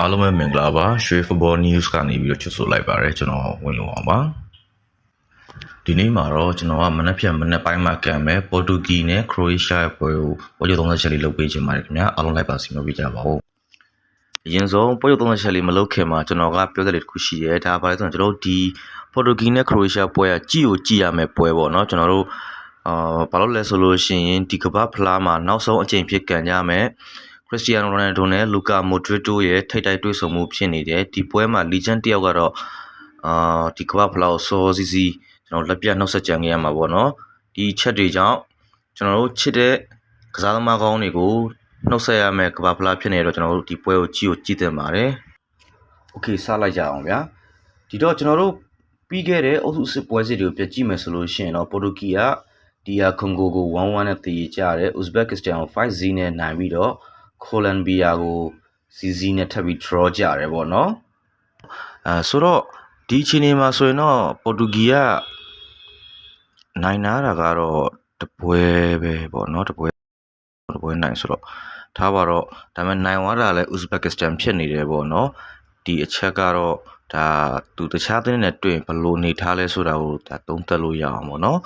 အားလုံးပဲမင်္ဂလာပါရွှေ Football News ကနေပြီးတော့ချစ်ဆိုလိုက်ပါရစေကျွန်တော်ဝင်လို့အောင်ပါဒီနေ့မှာတော့ကျွန်တော်ကမနက်ဖြန်မနက်ပိုင်းမှာကံမယ်ပေါ်တူဂီနဲ့ခရိုအေးရှားရဲ့ပွဲကိုပေါ်တူ30ချက်လေးလုပ်ပေးချင်ပါတယ်ခင်ဗျာအားလုံးလိုက်ပါစီမပြကြပါဦးအရင်ဆုံးပေါ်တူ30ချက်လေးမလုပ်ခင်မှာကျွန်တော်ကပြောတဲ့လေးတစ်ခုရှိရဲဒါပါလဲဆိုတော့ကျွန်တော်တို့ဒီပေါ်တူဂီနဲ့ခရိုအေးရှားပွဲကကြည့်ရမယ်ပွဲပေါ့နော်ကျွန်တော်တို့ဘာလို့လဲဆိုလို့ရှိရင်ဒီကမ္ဘာဖလားမှာနောက်ဆုံးအကြိမ်ဖြစ်ကန်ကြမယ်ခရစ္စတီယာနို ရိုနယ်ဒိုနဲ့လူကာမိုဒရစ်တိုရဲ့ထိပ်တိုက်တွေ့ဆုံမှုဖြစ်နေတယ်ဒီပွဲမှာလီဂျန်တယောက်ကတော့ဒီကမ္ဘာဖလားကိုစောစီစီကျွန်တော်လက်ပြနှုတ်ဆက်ကြံခဲ့ရမှာပေါ့နော်ဒီချက်တွေကြောင့်ကျွန်တော်တို့ချစ်တဲ့ကစားသမားကောင်းတွေကိုနှုတ်ဆက်ရမယ်ကမ္ဘာဖလားဖြစ်နေတော့ကျွန်တော်တို့ဒီပွဲကိုကြည့်သင့်ပါတယ်โอเคစလိုက်ကြအောင်ဗျာဒီတော့ကျွန်တော်တို့ပြီးခဲ့တဲ့အုပ်စုစစ်ပွဲစစ်တွေကိုပြကြည့်မယ်ဆိုလို့ရှိရင်တော့ပေါ်တူဂီကဒီယာကွန်ဂိုကို 1-1 နဲ့တည်ကြတယ်ဥဇဘက်ကစ္စတန်ကို 5-0 နဲ့နိုင်ပြီးတော့ကိုလံဘီယာကို CZ နဲ့ထပ်ပြီး draw ကြရတယ်ပေါ့နော်ဆိုတော့ဒီအချိန်ဒီမှာဆိုရင်တော့ပေါ်တူဂီကနိုင်နာတာကတော့တပွဲပဲပေါ့နော်တပွဲနိုင်ဆိုတော့ထားပါတော့ဒါပေမဲ့နိုင်သွားတာလည်းဥဇဘက်ကစ္စတန်ဖြစ်နေတယ်ပေါ့နော်ဒီအချက်ကတော့ဒါသူတခြားတင်းနဲ့တွေ့ဘယ်လိုနေထားလဲဆိုတာကိုဒါသုံးသပ်လို့ရအောင်ပေါ့နော်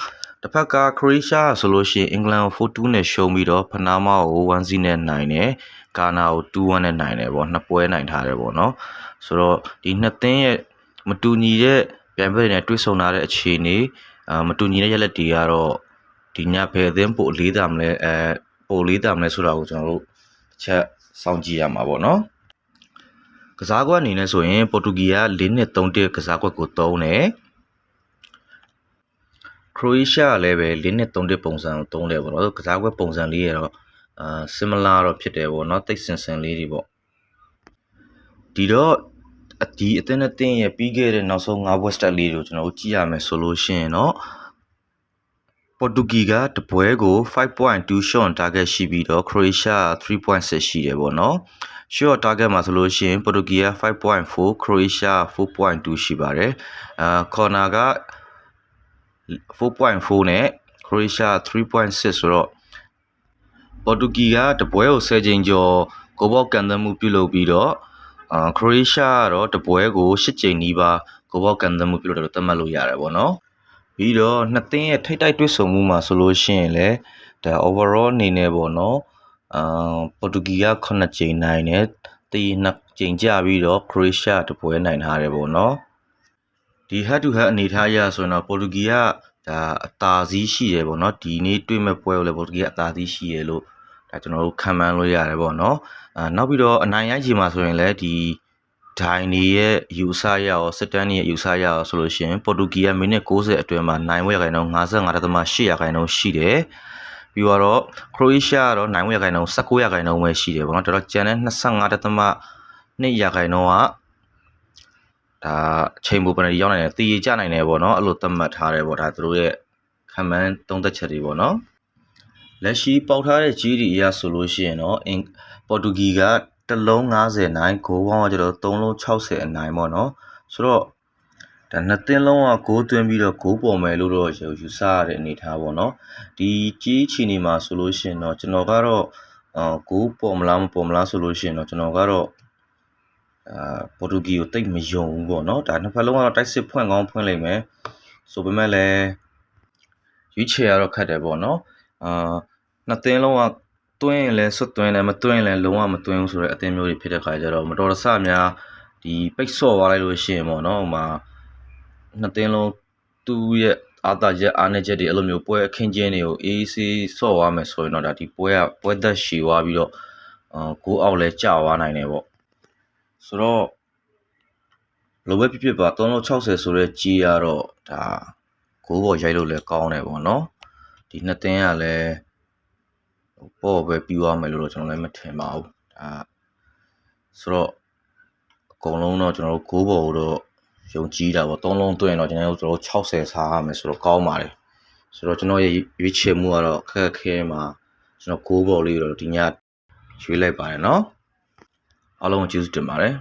တစ်ဖက်ကခရိုအေးရှားဆိုလို့ရှိရင်အင်္ဂလန်ကို 4-2 နဲ့ရှုံးပြီးတော့ပနာမာကို 1-0 နဲ့နိုင်တယ်ကာနာကို 2-1 နဲ့နိုင်တယ်ပေါ့နှစ်ပွဲနိုင်ထားတယ်ပေါ့နော်ဆိုတော့ဒီနှစ်သင်းရဲ့မတူညီတဲ့ပြိုင်ပွဲတွေနဲ့တွေ့ဆုံလာတဲ့အခြေအနေမတူညီတဲ့ရက်လက်တွေကတော့ဒီညဘယ်အသင်းပို့လေးတာမလဲပို့လေးတာမလဲဆိုတာကိုကျွန်တော်တို့တစ်ချက်စောင့်ကြည့်ရမှာပေါ့နော်ကစားကွက်အနေနဲ့ဆိုရင်ပေါ်တူဂီက4-3-1ကစားကွက်ကိုသုံးတယ်ခရိုအေးရှားကလည်းပဲ4-3-1ပုံစံကိုသုံးတယ်ပေါ့နော်ကစားကွက်ပုံစံလေးရတော့similar တော့ဖြစ်တယ်ပေါ့နော်တိတ်ဆင်ဆင်လေးတွေပေါ့ဒီတော့ဒီအသင်းနဲ့တင်းရဲ့ပြီးခဲ့တဲ့နောက်ဆုံး5 West Stat လေးတွေကိုကျွန်တော်တို့ကြည့်ရမယ်ဆိုလို့ရှိရင်တော့ပေါ်တူဂီကတပွဲကို 5.2 shot on target ရှိပြီးတော့ Croatia 3.6 ရှိတယ်ပေါ့နော် shot target မှာဆိုလို့ရှိရင်ပေါ်တူဂီက 5.4 Croatia 4.2 ရှိပါတယ်corner က 4.4 နဲ့ Croatia 3.6 ဆိုတော့ပေါ်တူဂီကတပွဲကို10ချိန်ကျော်ကိုဘောက်ကန်သမှုပြုလုပ်ပြီးတော့ခရိုအေးရှားကတော့တပွဲကို10ချိန်နီးပါးကိုဘောက်ကန်သမှုပြုလုပ်တယ်လို့သတ်မှတ်လို့ရတယ်ပေါ့နော်ပြီးတော့နှစ်သင်းရဲ့ထိပ်တိုက်တွေ့ဆုံမှုမှာဆိုလို့ရှိရင်လည်းဒါ overall အနေနဲ့ပေါ့နော်ပေါ်တူဂီက9ချိန်နိုင်တယ်တီး2ချိန်ကြပြီးတော့ခရိုအေးရှားတပွဲနိုင်ထားတယ်ပေါ့နော်ဒီ head to head အနေထားအရဆိုရင်တော့ပေါ်တူဂီကဒါအသာစီးရှိတယ်ပေါ့နော်ဒီနေ့တွေ့မဲ့ပွဲကိုလည်းပေါ်တူဂီကအသာစီးရှိရလို့ဒါကျွန်တော်တို့ခံမှန်းလို့ရတယ်ပေါ့နော်နောက်ပြီးတော့အနိုင်ရချိန်မှာဆိုရင်လည်းဒီဒိုင်နေရဲ့ယူဆရရောစစ်တမ်းရဲ့ယူဆရရောဆိုလို့ရှိရင်ပေါ်တူဂီကမိနစ်60အတွင်းမှာနိုင်ဝဲရခိုင်နှုန်း 55.8 ရာခိုင်နှုန်းရှိတယ်ပြီးတော့ခရိုအေးရှားကတော့နိုင်ဝဲရခိုင်နှုန်း 19 ရာခိုင်နှုန်းပဲရှိတယ်ပေါ့နော်တော်တော်ကျန်တဲ့ 25.2 ရာခိုင်နှုန်းကဒါချိန်ပိုပနတီရောက်နိုင်တယ်တည်ရကြနိုင်တယ်ပေါ့နော်အဲ့လိုသတ်မှတ်ထားတယ်ပေါ့ဒါသူတို့ရဲ့ခံမှန်းသုံးသက်ချက်တွေပေါ့နော်လက်ရှိပေါက်ထားတဲ့ GD အရဆိုလို့ရှိရင်တော့ပေါ်တူဂီကတလုံး90နိုင်ဂိုးပေါင်းကကျတော့3လုံး60အနိုင်ပေါ့နော်ဆိုတော့ဒါနှစ်သင်းလုံးကဂိုးသွင်းပြီးတော့ဂိုးပေါ်မယ်လို့တော့ယူဆရတဲ့အနေထားပေါ့နော်ဒီကြီးချီနေမှာဆိုလို့ရှိရင်တော့ကျွန်တော်ကတော့ဂိုးပေါ်မလားမပေါ်မလားဆိုလို့ရှိရင်တော့ကျွန်တော်ကတော့ပေါ်တူဂီကိုတိတ်မယုံဘူးပေါ့နော်ဒါနှစ်ဖက်လုံးကတော့တိုက်စစ်ဖွင့်ကောင်းဖွင့်လိမ့်မယ်ဆိုပေမဲ့လည်းရွေးချယ်ရတော့ခက်တယ်ပေါ့နော်နှစ်သင်းလုံးကတွင်းရင်လည်းဆွတ်တွင်းတယ်မတွင်းရင်လည်းလုံးဝမတွင်းဘူးဆိုတော့အသင်းမျိုးတွေဖြစ်တဲ့ခါကျတော့မတော်တဆများဒီပိတ်ဆော့သွားလိုက်လို့ရှိရင်ပေါ့နော်ဟိုမှာနှစ်သင်းလုံးသူ့ရဲ့အာသာချက်အားနည်းချက်တွေအဲ့လိုမျိုးပွဲအခင်းကျင်းတွေကို AC ဆော့သွားမယ်ဆိုရင်တော့ဒါဒီပွဲသက်ရှည်သွားပြီးတော့ကိုအောက်လဲကျသွားနိုင်တယ်ပေါ့ဆိုတော့လိုပဲဖြစ်ပါ360ဆိုတဲ့ကြီးရတော့ဒါကိုဘောရိုက်လို့လည်းကောင်းတယ်ပေါ့နော်ဒီနှစ်သင်းကလည်းပေါ့ပဲပြီးသွားမယ်လို့တော့ကျွန်တော်လည်းမထင်ပါဘူးဒါဆိုတော့အကုန်လုံးတော့ကျွန်တော်တို့ကိုဘောကိုတော့ယုံကြည်တာပေါ့3လုံးတွင်းတော့ကျွန်တော်တို့60စားရမယ်ဆိုတော့ကောင်းပါတယ်ဆိုတော့ကျွန်တော်ရဲ့ရွေးချယ်မှုကတော့ခက်ခဲမှာကျွန်တော်ကိုဘောလေးတော့ဒီညရွေးလိုက်ပါတယ်နော်အားလုံးကျေးဇူးတင်ပါတယ်